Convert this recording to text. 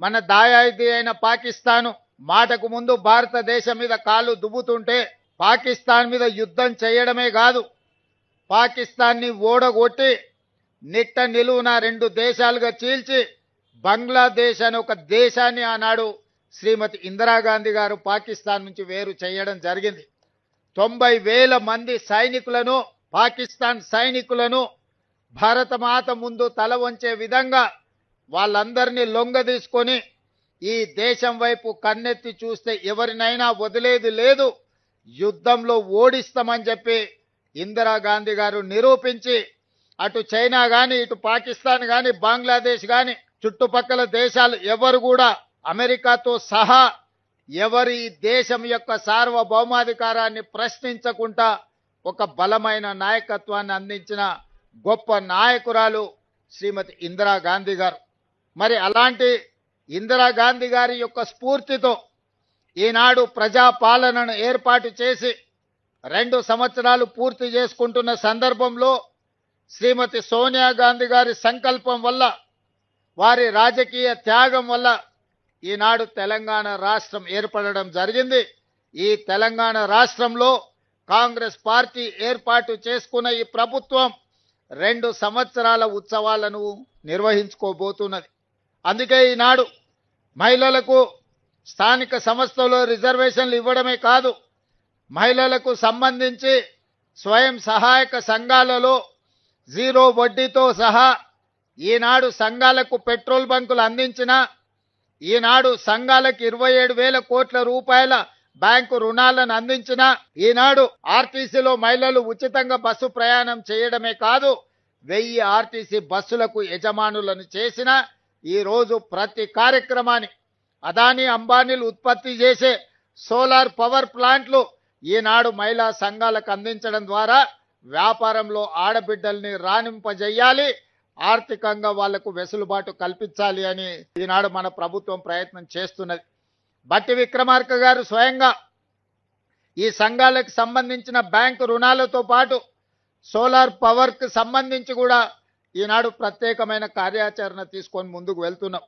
మన దాయాది అయిన పాకిస్తాను మాటకు ముందు భారతదేశం మీద కాలు దువ్వుతుంటే పాకిస్తాన్ మీద యుద్ధం చేయడమే కాదు, పాకిస్తాన్ని ఓడగొట్టి నిట్ట నిలువున రెండు దేశాలుగా చీల్చి బంగ్లాదేశ్ అనే ఒక దేశాన్ని ఆనాడు శ్రీమతి ఇందిరాగాంధీ గారు పాకిస్తాన్ నుంచి వేరు చేయడం జరిగింది. 90,000 మంది సైనికులను, పాకిస్తాన్ సైనికులను భారత మాత ముందు తల వంచే విధంగా వాళ్ళందరినీ లొంగ తీసుకొని ఈ దేశం వైపు కన్నెత్తి చూస్తే ఎవరినైనా వదిలేది లేదు, యుద్ధంలో ఓడిస్తామని చెప్పి ఇందిరాగాంధీ గారు నిరూపించి అటు చైనా కానీ, ఇటు పాకిస్తాన్ కానీ, బంగ్లాదేశ్ కానీ, చుట్టుపక్కల దేశాలు ఎవరు కూడా అమెరికాతో సహా ఎవరి దేశం యొక్క సార్వభౌమాధికారాన్ని ప్రశ్నించకుండా ఒక బలమైన నాయకత్వాన్ని అందించిన గొప్ప నాయకురాలు శ్రీమతి ఇందిరాగాంధీ గారు. మరి అలాంటి ఇందిరాగాంధీ గారి యొక్క స్ఫూర్తితో ఈనాడు ప్రజాపాలనను ఏర్పాటు చేసి 2 సంవత్సరాలు పూర్తి చేసుకుంటున్న సందర్భంలో శ్రీమతి సోనియా గాంధీ గారి సంకల్పం వల్ల, వారి రాజకీయ త్యాగం వల్ల ఈనాడు తెలంగాణ రాష్ట్రం ఏర్పడడం జరిగింది. ఈ తెలంగాణ రాష్ట్రంలో కాంగ్రెస్ పార్టీ ఏర్పాటు చేసుకున్న ఈ ప్రభుత్వం 2 సంవత్సరాల ఉత్సవాలను నిర్వహించుకోబోతున్నది. అందుకే ఈనాడు మహిళలకు స్థానిక సంస్థల్లో రిజర్వేషన్లు ఇవ్వడమే కాదు, మహిళలకు సంబంధించి స్వయం సహాయక సంఘాలలో 0 వడ్డీతో సహా ఈనాడు సంఘాలకు పెట్రోల్ బంకులు అందించిన, ఈనాడు సంఘాలకు 27,000 కోట్ల రూపాయల బ్యాంకు రుణాలను అందించిన, ఈనాడు ఆర్టీసీలో మహిళలు ఉచితంగా బస్సు ప్రయాణం చేయడమే కాదు 1000 ఆర్టీసీ బస్సులకు యజమానులను చేసిన, ఈ రోజు ప్రతి కార్యక్రమాన్ని అదానీ అంబానీలు ఉత్పత్తి చేసే సోలార్ పవర్ ప్లాంట్లు ఈనాడు మహిళా సంఘాలకు అందించడం ద్వారా వ్యాపారంలో ఆడబిడ్డల్ని రాణింపజేయాలి, ఆర్థికంగా వాళ్లకు వెసులుబాటు కల్పించాలి అని ఈనాడు మన ప్రభుత్వం ప్రయత్నం చేస్తున్నది. బట్టి విక్రమార్క గారు స్వయంగా ఈ సంఘాలకు సంబంధించిన బ్యాంకు రుణాలతో పాటు సోలార్ పవర్కి సంబంధించి కూడా ఈనాడు ప్రత్యేకమైన కార్యాచరణ తీసుకొని ముందుకు వెళ్తున్నాం.